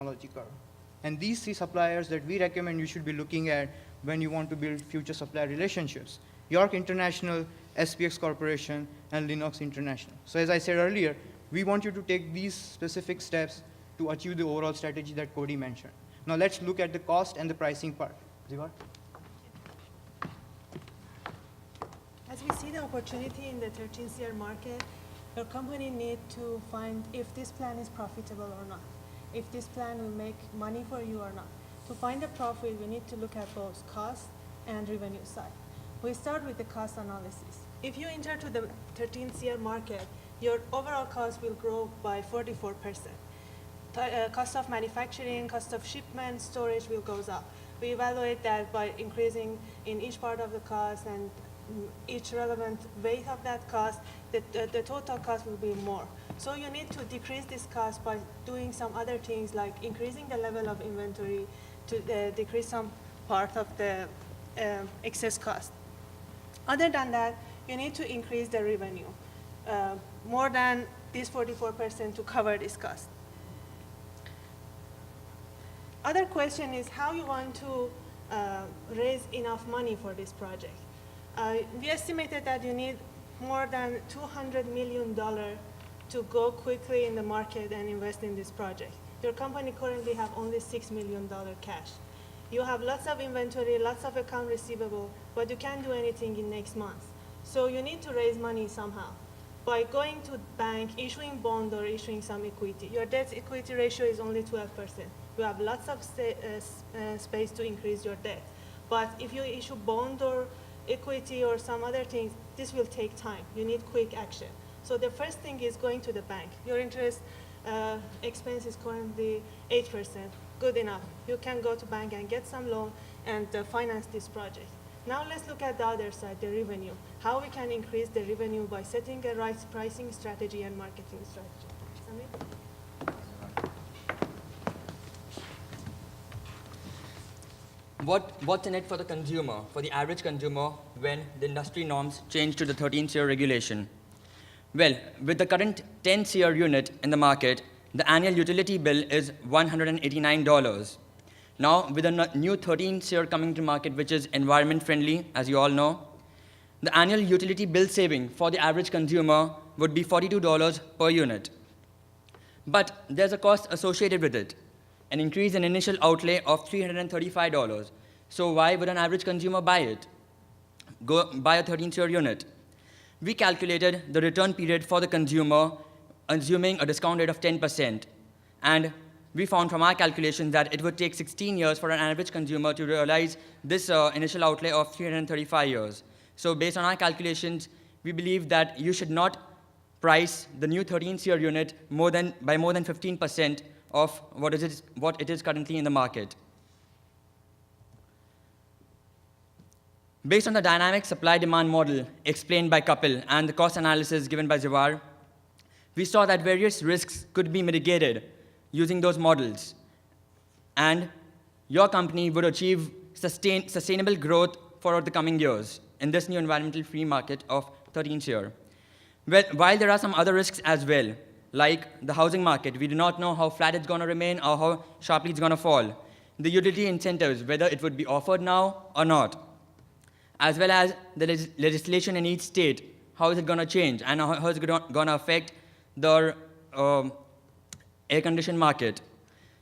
technology curve. And these three suppliers that we recommend you should be looking at when you want to build future supplier relationships: York International, SPX Corporation, and Linux International. So as I said earlier, we want you to take these specific steps to achieve the overall strategy that Cody mentioned. Now let's look at the cost and the pricing part. Zivar? As we see the opportunity in the 13th year market, your company needs to find if this plan is profitable or not, if this plan will make money for you or not. To find a profit, we need to look at both cost and revenue side. We start with the cost analysis. If you enter to the 13th year market, your overall cost will grow by 44%. Cost of manufacturing, cost of shipment, storage will goes up. We evaluate that by increasing in each part of the cost and each relevant weight of that cost, the total cost will be more. So you need to decrease this cost by doing some other things like increasing the level of inventory to decrease some part of the excess cost. Other than that, you need to increase the revenue more than this 44% to cover this cost. Other question is how you want to raise enough money for this project. We estimated that you need more than $200 million to go quickly in the market and invest in this project. Your company currently have only $6 million cash. You have lots of inventory, lots of account receivable, but you can't do anything in next month. So you need to raise money somehow. By going to bank, issuing bond or issuing some equity. Your debt equity ratio is only 12%. You have lots of space to increase your debt. But if you issue bond or equity or some other things, this will take time. You need quick action. So the first thing is going to the bank. Your interest expense is currently 8%. Good enough. You can go to bank and get some loan and finance this project. Now let's look at the other side, the revenue. How we can increase the revenue by setting a right pricing strategy and marketing strategy. Samir? What's in it for the consumer, for the average consumer, when the industry norms change to the 13th year regulation? Well, with the current 10th year unit in the market, the annual utility bill is $189. Now, with a new 13th year coming to market, which is environment friendly, as you all know, the annual utility bill saving for the average consumer would be $42 per unit. But there's a cost associated with it, an increase in initial outlay of $335. So why would an average consumer buy it? Go buy a 13th year unit. We calculated the return period for the consumer, assuming a discount rate of 10%. And we found from our calculations that it would take 16 years for an average consumer to realize this initial outlay of 335 years. So based on our calculations, we believe that you should not price the new 13th year unit by more than 15% of what it is currently in the market. Based on the dynamic supply-demand model explained by Kapil and the cost analysis given by Zivar, we saw that various risks could be mitigated using those models. And your company would achieve sustainable growth for the coming years in this new environmental free market of 13th year. Well, while there are some other risks as well, like the housing market, we do not know how flat it's going to remain or how sharply it's going to fall. The utility incentives, whether it would be offered now or not, as well as the legislation in each state, how is it going to change and how is it going to affect the air-conditioned market.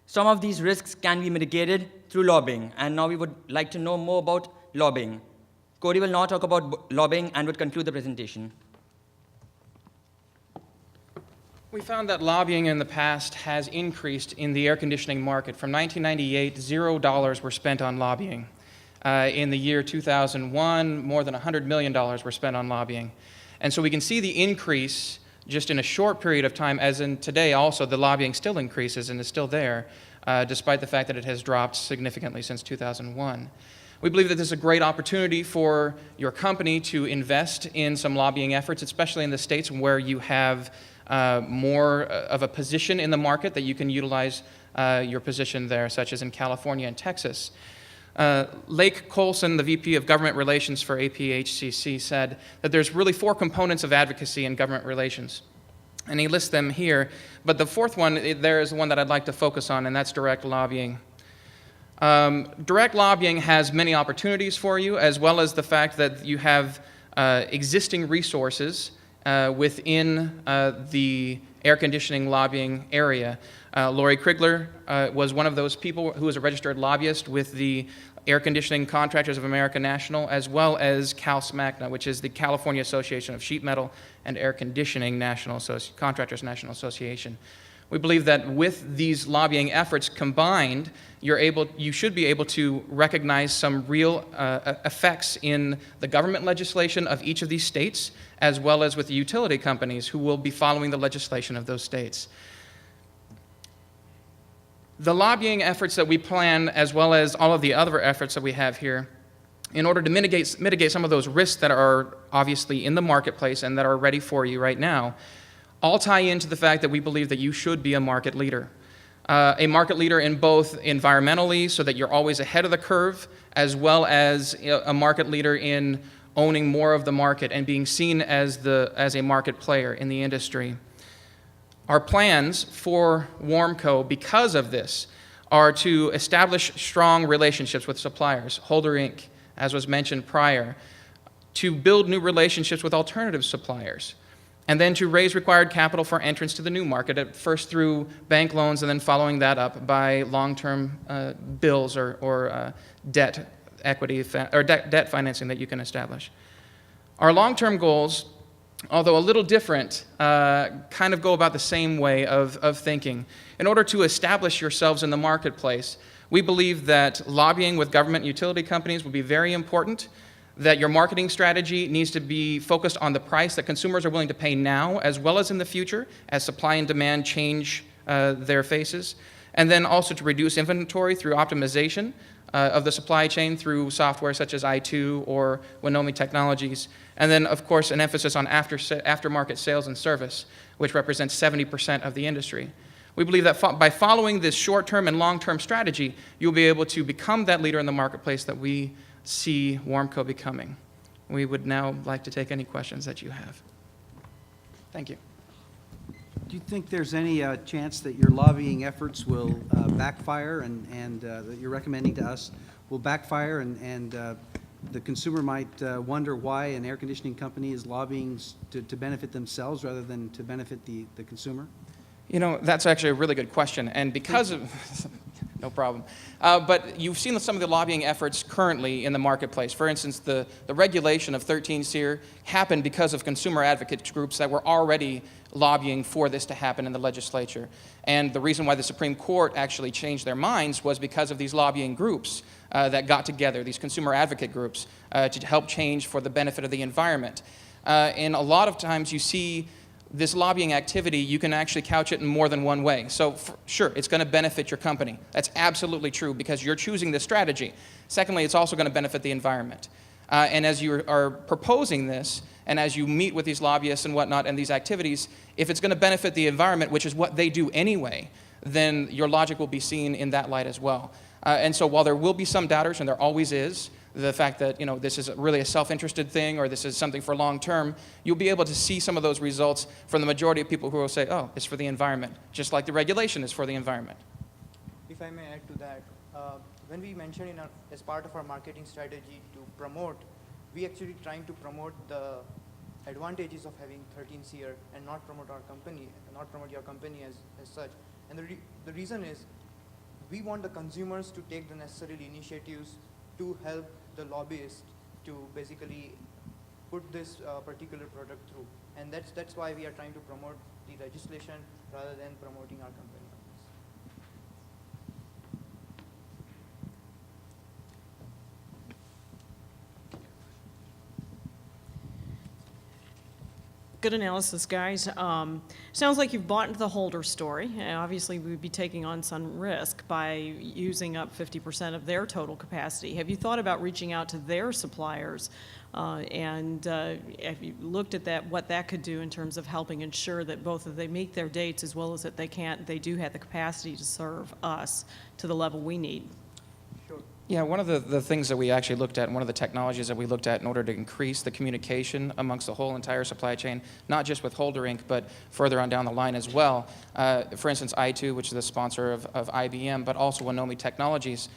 Some of these risks can be mitigated through lobbying, and now we would like to know more about lobbying. Cody will now talk about lobbying and would conclude the presentation. We found that lobbying in the past has increased in the air conditioning market. From 1998, $0 were spent on lobbying. In the year 2001, more than $100 million were spent on lobbying. And so we can see the increase just in a short period of time, as in today also, the lobbying still increases and is still there, despite the fact that it has dropped significantly since 2001. We believe that this is a great opportunity for your company to invest in some lobbying efforts, especially in the states where you have more of a position in the market that you can utilize your position there, such as in California and Texas. Lake Colson, the VP of Government Relations for APHCC, said that there's really 4 components of advocacy in government relations. And he lists them here. But the fourth one, there is one that I'd like to focus on, and that's direct lobbying. Direct lobbying has many opportunities for you, as well as the fact that you have existing resources within the air conditioning lobbying area. Lori Krigler was one of those people who was a registered lobbyist with the Air Conditioning Contractors of America National, as well as CalSMACNA, which is the California Association of Sheet Metal and Air Conditioning Contractors National Association. We believe that with these lobbying efforts combined, you should be able to recognize some real effects in the government legislation of each of these states, as well as with the utility companies who will be following the legislation of those states. The lobbying efforts that we plan, as well as all of the other efforts that we have here, in order to mitigate some of those risks that are obviously in the marketplace and that are ready for you right now, all tie into the fact that we believe that you should be a market leader. A market leader in both environmentally, so that you're always ahead of the curve, as well as a market leader in owning more of the market and being seen as a market player in the industry. Our plans for Warmco, because of this, are to establish strong relationships with suppliers, Holder Inc., as was mentioned prior, to build new relationships with alternative suppliers, and then to raise required capital for entrance to the new market, at first through bank loans and then following that up by long-term bills or debt equity or debt financing that you can establish. Our long-term goals, although a little different, kind of go about the same way of thinking. In order to establish yourselves in the marketplace, we believe that lobbying with government utility companies will be very important, that your marketing strategy needs to be focused on the price that consumers are willing to pay now, as well as in the future, as supply and demand change their faces, and then also to reduce inventory through optimization of the supply chain through software such as i2 or Winomi Technologies, and then, of course, an emphasis on aftermarket sales and service, which represents 70% of the industry. We believe that by following this short-term and long-term strategy, you'll be able to become that leader in the marketplace that we see Warmco becoming. We would now like to take any questions that you have. Thank you. Do you think there's any chance that your lobbying efforts will backfire and that you're recommending to us will backfire and the consumer might wonder why an air conditioning company is lobbying to benefit themselves rather than to benefit the consumer? You know, that's actually a really good question, and because of no problem. But you've seen some of the lobbying efforts currently in the marketplace. For instance, the regulation of 13 SEER happened because of consumer advocate groups that were already lobbying for this to happen in the legislature. And the reason why the Supreme Court actually changed their minds was because of these lobbying groups that got together, these consumer advocate groups, to help change for the benefit of the environment. And a lot of times you see this lobbying activity, you can actually couch it in more than one way. So sure, it's going to benefit your company. That's absolutely true because you're choosing this strategy. Secondly, it's also going to benefit the environment. And as you are proposing this, and as you meet with these lobbyists and whatnot and these activities, if it's going to benefit the environment, which is what they do anyway, then your logic will be seen in that light as well. And so while there will be some doubters, and there always is, the fact that this is really a self-interested thing or this is something for long term, you'll be able to see some of those results from the majority of people who will say, oh, it's for the environment, just like the regulation is for the environment. If I may add to that, when we mentioned as part of our marketing strategy to promote, we actually trying to promote the advantages of having 13 SEER and not promote our company, not promote your company as such. And the reason is we want the consumers to take the necessary initiatives to help the lobbyists to basically put this particular product through. And that's why we are trying to promote the legislation rather than promoting our company. Good analysis, guys. Sounds like you've bought into the Holder story. And obviously, we'd be taking on some risk by using up 50% of their total capacity. Have you thought about reaching out to their suppliers? And have you looked at that, what that could do in terms of helping ensure that both that they meet their dates as well as that they do have the capacity to serve us to the level we need? Sure. Yeah, one of the things that we actually looked at, and one of the technologies that we looked at in order to increase the communication amongst the whole entire supply chain, not just with Holder Inc., but further on down the line as well. For instance, I2, which is the sponsor of IBM, but also Wonomi Technologies,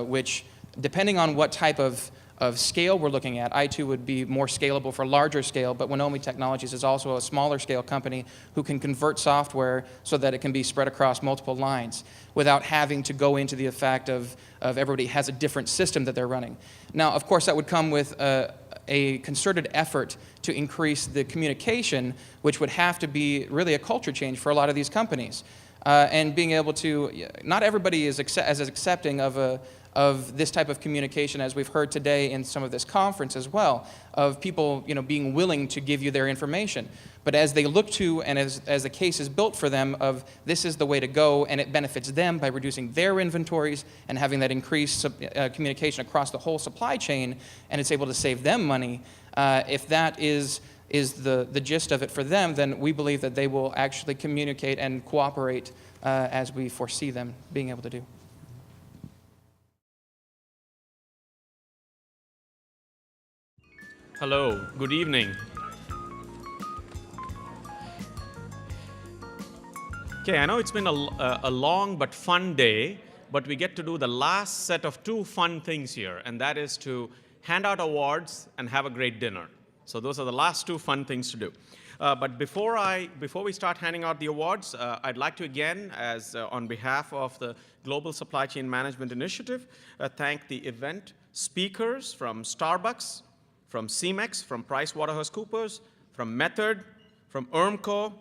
which, depending on what type of scale we're looking at, I2 would be more scalable for larger scale, but Wonomi Technologies is also a smaller scale company who can convert software so that it can be spread across multiple lines without having to go into the effect of everybody has a different system that they're running. Now, of course, that would come with a concerted effort to increase the communication, which would have to be really a culture change for a lot of these companies. And being able to, not everybody is as accepting of this type of communication as we've heard today in some of this conference as well, of people being willing to give you their information. But as they look to, and as the case is built for them of this is the way to go, and it benefits them by reducing their inventories and having that increased communication across the whole supply chain, and it's able to save them money, if that is the gist of it for them, then we believe that they will actually communicate and cooperate as we foresee them being able to do. Hello, good evening. Okay, I know it's been a long but fun day, but we get to do the last set of two fun things here, and that is to hand out awards and have a great dinner. So those are the last two fun things to do. But before we start handing out the awards, I'd like to again, on behalf of the Global Supply Chain Management Initiative, thank the event speakers from Starbucks, from CEMEX, from PricewaterhouseCoopers, from Method, from ERMCO,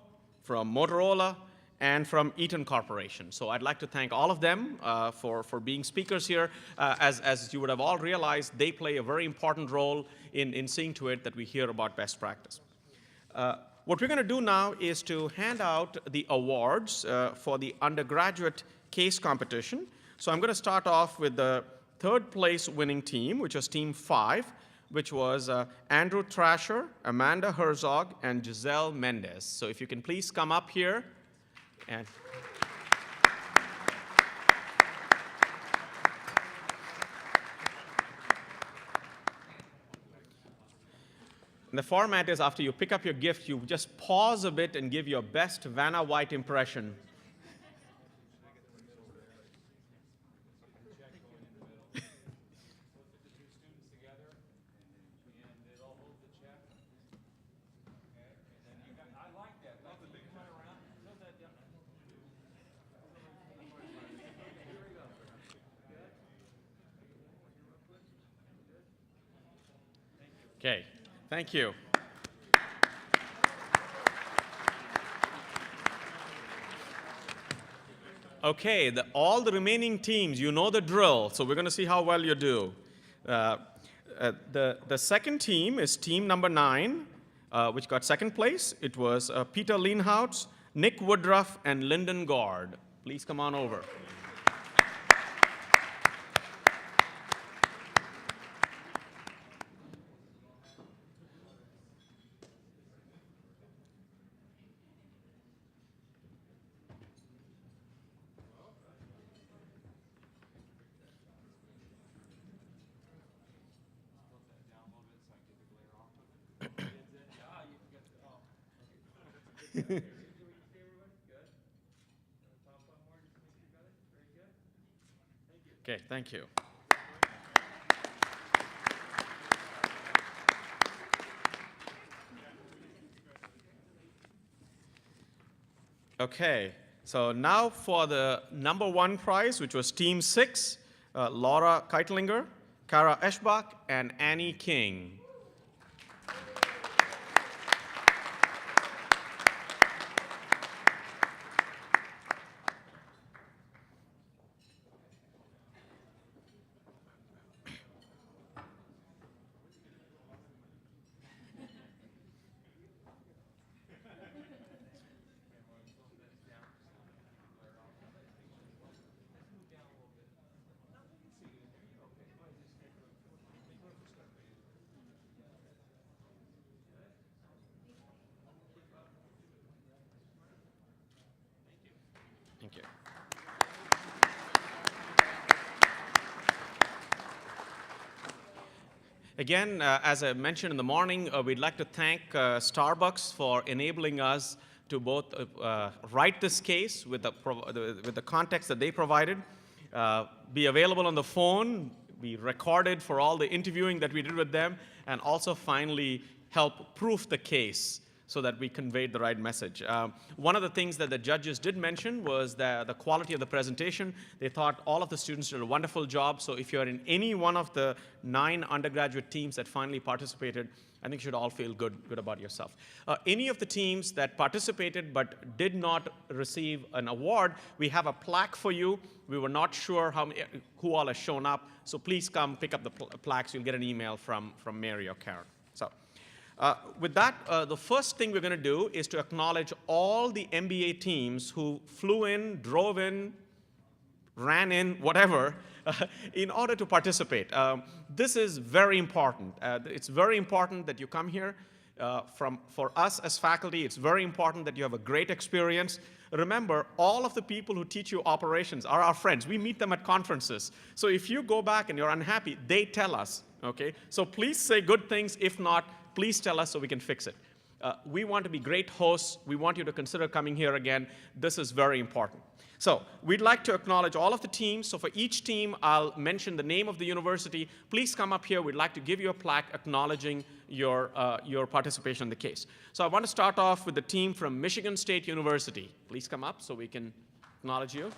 from Motorola, and from Eaton Corporation. So I'd like to thank all of them for being speakers here. As you would have all realized, they play a very important role in seeing to it that we hear about best practice. What we're going to do now is to hand out the awards for the undergraduate case competition. So I'm going to start off with the third place winning team, which was Team 5, which was Andrew Thrasher, Amanda Herzog, and Giselle Mendez. So if you can please come up here. And the format is after you pick up your gift, you just pause a bit and give your best Vanna White impression. Okay, thank you. Okay, all the remaining teams, you know the drill, so we're going to see how well you do. The second team is team number 9, which got second place. It was Peter Lienhout, Nick Woodruff, and Lyndon Gord. Please come on over. Okay, thank you. Okay, so now for the number 1 prize, which was Team 6, Laura Keitlinger, Kara Eschbach, and Annie King. Again, as I mentioned in the morning, we'd like to thank Starbucks for enabling us to both write this case with the context that they provided, be available on the phone, be recorded for all the interviewing that we did with them, and also finally help proof the case so that we conveyed the right message. One of the things that the judges did mention was the quality of the presentation. They thought all of the students did a wonderful job, so if you're in any one of the 9 undergraduate teams that finally participated, I think you should all feel good about yourself. Any of the teams that participated but did not receive an award, we have a plaque for you. We were not sure who all has shown up, so please come pick up the plaques. You'll get an email from Mary or Karen. So, with that, the first thing we're going to do is to acknowledge all the MBA teams who flew in, drove in, ran in, whatever, in order to participate. This is very important. It's very important that you come here. For us as faculty, it's very important that you have a great experience. Remember, all of the people who teach you operations are our friends. We meet them at conferences. So if you go back and you're unhappy, they tell us, okay? So please say good things. If not, please tell us so we can fix it. We want to be great hosts. We want you to consider coming here again. This is very important. So we'd like to acknowledge all of the teams. So for each team, I'll mention the name of the university. Please come up here. We'd like to give you a plaque acknowledging your participation in the case. So I want to start off with the team from Michigan State University. Please come up so we can acknowledge you.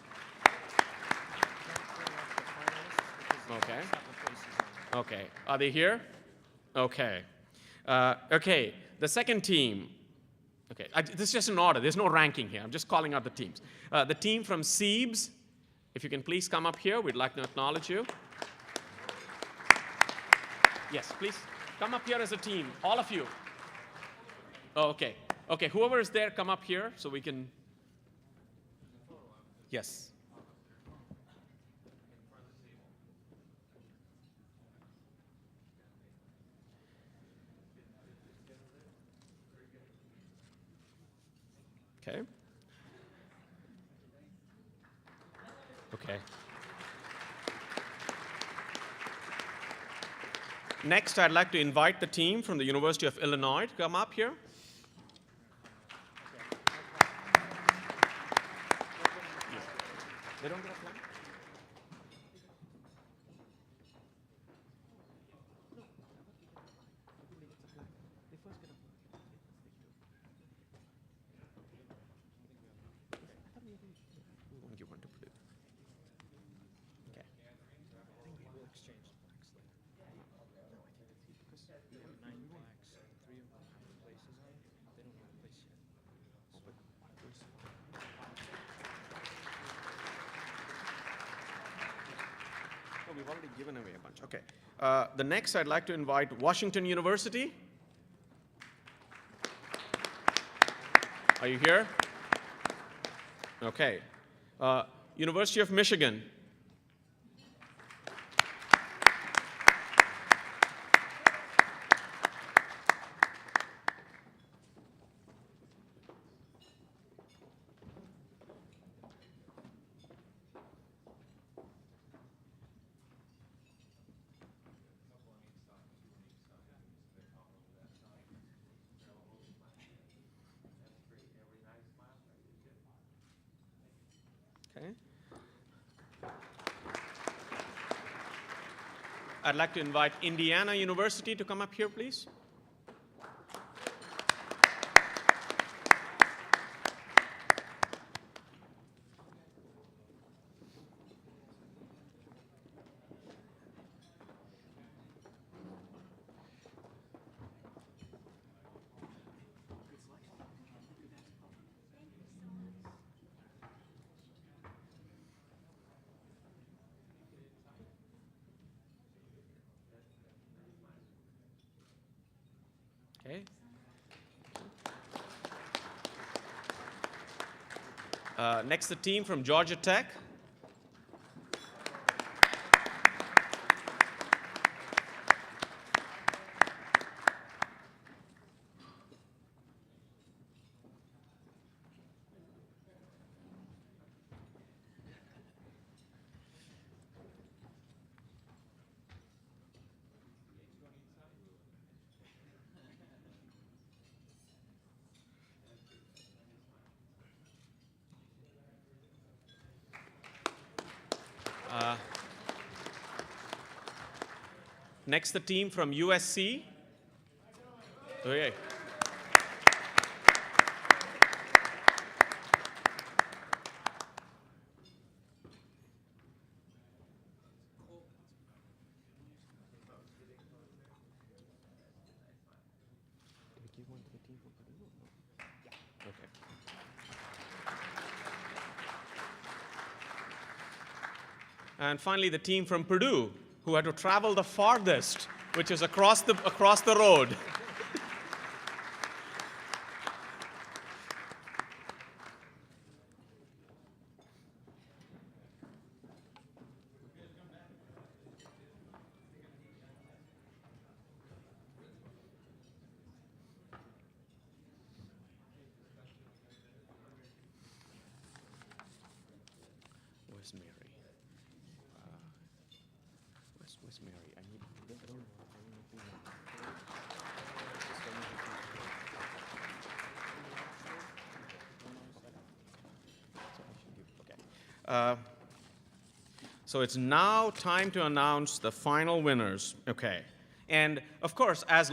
Okay. Okay. Are they here? Okay. Okay. The second team. Okay, this is just an order. There's no ranking here. I'm just calling out the teams. The team from Siebes, if you can please come up here. We'd like to acknowledge you. Yes, please come up here as a team, all of you. Oh, okay. Okay, whoever is there, come up here so we can. Yes. Okay. Okay. Next, I'd like to invite the team from the University of Illinois to come up here. They don't get a flag? We've already given away a bunch. Okay. The next, I'd like to invite Washington University. Are you here? Okay. University of Michigan. Okay. I'd like to invite Indiana University to come up here, please. Okay. Next, the team from Georgia Tech. Next, the team from USC. Okay. And finally, the team from Purdue, who had to travel the farthest, which is across the road. Where's Mary? Where's Mary? I don't know. So it's now time to announce the final winners. Okay. And of course, as